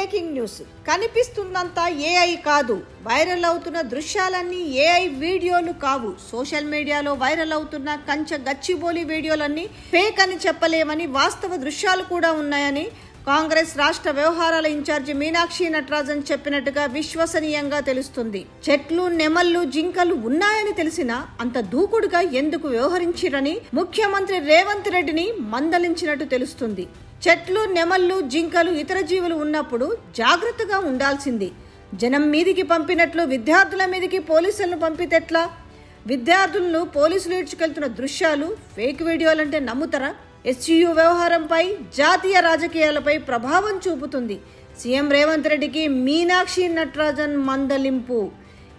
Breaking news. కనిపిస్తున్నంత AI కాదు. Viral అవుతున్న దృశ్యాలన్నీ ఏఐ వీడియోలు కావు. సోషల్ మీడియాలో వైరల్ అవుతున్న కంచె గచ్చిబౌలి వీడియోలన్నీ ఫేక్ అని చెప్పలేమని, వాస్తవ దృశ్యాలు కూడా ఉన్నాయని కాంగ్రెస్ రాష్ట్ర వ్యవహారాల ఇన్ఛార్జి మీనాక్షి నటరాజన్ చెప్పినట్టుగా విశ్వసనీయంగా తెలుస్తుంది. చెట్లు, నెమళ్లు, జింకలు ఉన్నాయని తెలిసినా అంత దూకుడుగా ఎందుకు వ్యవహరించిరని ముఖ్యమంత్రి రేవంత్ రెడ్డిని మందలించినట్టు తెలుస్తుంది. చెట్లు, నెమళ్లు, జింకలు, ఇతర జీవులు ఉన్నప్పుడు జాగ్రత్తగా ఉండాల్సింది. జనం మీదికి పంపినట్లు విద్యార్థుల మీదికి పోలీసులను పంపితెట్లా? విద్యార్థులను పోలీసులు ఈడ్చుకెళ్తున్న దృశ్యాలు ఫేక్ వీడియోలంటే నమ్ముతారా? ఎస్యు వ్యవహారంపై, జాతీయ రాజకీయాలపై ప్రభావం చూపుతుంది. సీఎం రేవంత్ రెడ్డికి మీనాక్షి నటరాజన్ మందలింపు.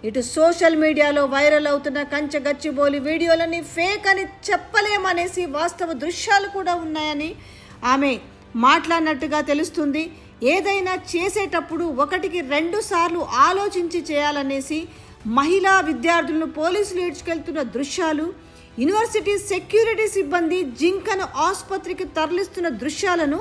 ఇటు సోషల్ మీడియాలో వైరల్ అవుతున్న కంచె గచ్చిబౌలి వీడియోలని ఫేక్ అని చెప్పలేమనేసి వాస్తవ దృశ్యాలు కూడా ఉన్నాయని ఆమె మాట్లాడినట్టుగా తెలుస్తుంది. ఏదైనా చేసేటప్పుడు 1-2 సార్లు ఆలోచించి చేయాలనేసి మహిళా విద్యార్థులను పోలీసులు ఈడ్చుకెళ్తున్న దృశ్యాలు, యూనివర్సిటీ సెక్యూరిటీ సిబ్బంది జింకను ఆసుపత్రికి తరలిస్తున్న దృశ్యాలను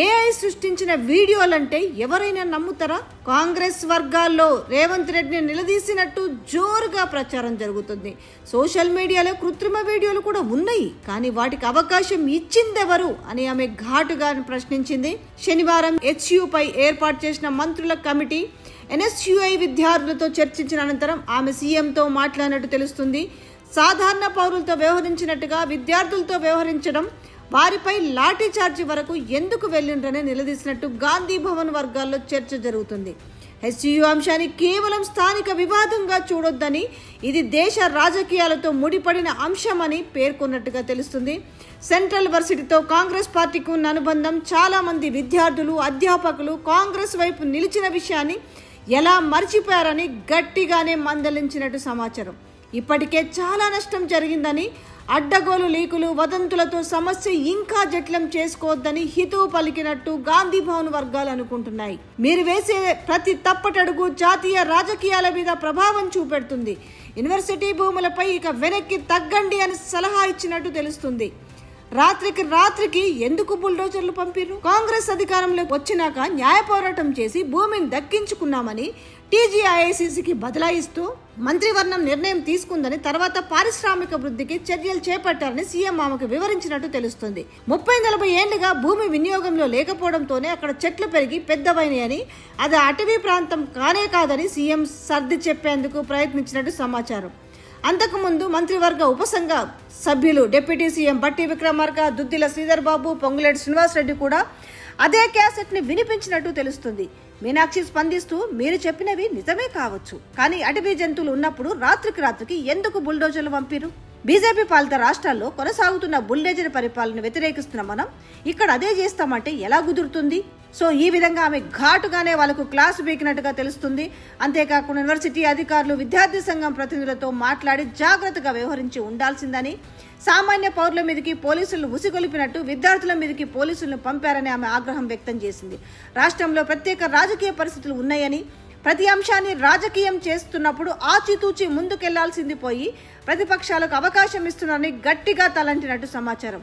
ఏఐ సృష్టించిన వీడియోలంటే ఎవరైనా నమ్ముతారా? కాంగ్రెస్ వర్గాల్లో రేవంత్ రెడ్డిని నిలదీసినట్టు జోరుగా ప్రచారం జరుగుతుంది. సోషల్ మీడియాలో కృత్రిమ వీడియోలు కూడా ఉన్నాయి, కానీ వాటికి అవకాశం ఇచ్చిందెవరు అని ఆమె ఘాటుగా ప్రశ్నించింది. శనివారం హెచ్యుపై ఏర్పాటు చేసిన మంత్రుల కమిటీ ఎన్ఎస్యుఐ విద్యార్థులతో చర్చించిన అనంతరం ఆమె సీఎంతో మాట్లాడినట్టు తెలుస్తుంది. సాధారణ పౌరులతో వ్యవహరించినట్టుగా విద్యార్థులతో వ్యవహరించడం, వారిపై లాఠీ చార్జీ వరకు ఎందుకు వెళ్ళిండ్రని నిలదీసినట్టు గాంధీ భవన్ వర్గాల్లో చర్చ జరుగుతుంది. హెచ్యు అంశాన్ని కేవలం స్థానిక వివాదంగా చూడొద్దని, ఇది దేశ రాజకీయాలతో ముడిపడిన అంశమని పేర్కొన్నట్టుగా తెలుస్తుంది. సెంట్రల్ వర్సిటీతో కాంగ్రెస్ పార్టీకి ఉన్న అనుబంధం, చాలా మంది విద్యార్థులు, అధ్యాపకులు కాంగ్రెస్ వైపు నిలిచిన విషయాన్ని ఎలా మర్చిపోయారని గట్టిగానే మందలించినట్టు సమాచారం. ఇప్పటికే చాలా నష్టం జరిగిందని, అడ్డగోలు లీకులు, వదంతులతో సమస్య ఇంకా జటిలం చేసుకోవద్దని హితవు పలికినట్టు గాంధీ భవన్ వర్గాలు అనుకుంటున్నాయి. మీరు వేసే ప్రతి తప్పటడుగు జాతీయ రాజకీయాల మీద ప్రభావం చూపెడుతుంది. యూనివర్సిటీ భూములపై ఇక వెనక్కి తగ్గండి అని సలహా ఇచ్చినట్టు తెలుస్తుంది. రాత్రికి ఎందుకు బుల్డోజర్లు పంపిరు? కాంగ్రెస్ అధికారంలోకి వచ్చినాక న్యాయ పోరాటం చేసి భూమిని దక్కించుకున్నామని టీజీఐఐసీసీకి బదలాయిస్తూ మంత్రివర్గం నిర్ణయం తీసుకుందని, తర్వాత పారిశ్రామిక వృద్ధికి చర్యలు చేపట్టారని సీఎం ఆమెకు వివరించినట్టు తెలుస్తుంది. 30-40 ఏళ్లుగా భూమి వినియోగంలో లేకపోవడంతోనే అక్కడ చెట్లు పెరిగి పెద్దవైనాయని, అది అటవీ ప్రాంతం కానే కాదని సీఎం సర్ది చెప్పేందుకు ప్రయత్నించినట్టు సమాచారం. అంతకుముందు మంత్రివర్గ ఉపసంఘ సభ్యులు డిప్యూటీ సీఎం బట్టి విక్రమార్క, దుద్దిల శ్రీధర్ బాబు, పొంగులేటి శ్రీనివాసరెడ్డి కూడా అదే క్యాసెట్ ని వినిపించినట్టు తెలుస్తుంది. మీనాక్షి స్పందిస్తూ, మీరు చెప్పినవి నిజమే కావచ్చు, కానీ అటవీ జంతువులు ఉన్నప్పుడు రాత్రికి ఎందుకు బుల్డోజర్లు పంపిరు? బీజేపీ పాలిత రాష్ట్రాల్లో కొనసాగుతున్న బుల్డోజర్ పరిపాలన వ్యతిరేకిస్తున్న మనం ఇక్కడ అదే చేస్తామంటే ఎలా కుదురుతుంది? సో ఈ విధంగా ఆమె ఘాటుగానే వాళ్ళకు క్లాసు బీకినట్టుగా తెలుస్తుంది. అంతేకాకుండా యూనివర్సిటీ అధికారులు, విద్యార్థి సంఘం ప్రతినిధులతో మాట్లాడి జాగ్రత్తగా వ్యవహరించి ఉండాల్సిందని, సామాన్య పౌరుల మీదకి పోలీసులను ఉసిగొలిపినట్టు విద్యార్థుల మీదకి పోలీసులను పంపారని ఆమె ఆగ్రహం వ్యక్తం చేసింది. రాష్ట్రంలో ప్రత్యేక రాజకీయ పరిస్థితులు ఉన్నాయని, ప్రతి అంశాన్ని రాజకీయం చేస్తున్నప్పుడు ఆచితూచి ముందుకెళ్లాల్సింది పోయి ప్రతిపక్షాలకు అవకాశం ఇస్తున్నారని గట్టిగా తలంటినట్టు సమాచారం.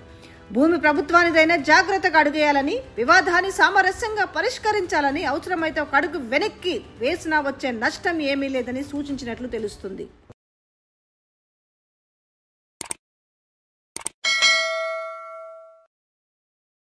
భూమి ప్రభుత్వానిదైనా జాగ్రత్తగా అడుగేయాలని, వివాదాన్ని సామరస్యంగా పరిష్కరించాలని, అవసరమైతే ఒక అడుగు వెనక్కి వేసినా వచ్చే నష్టం ఏమీ లేదని సూచించినట్లు తెలుస్తుంది.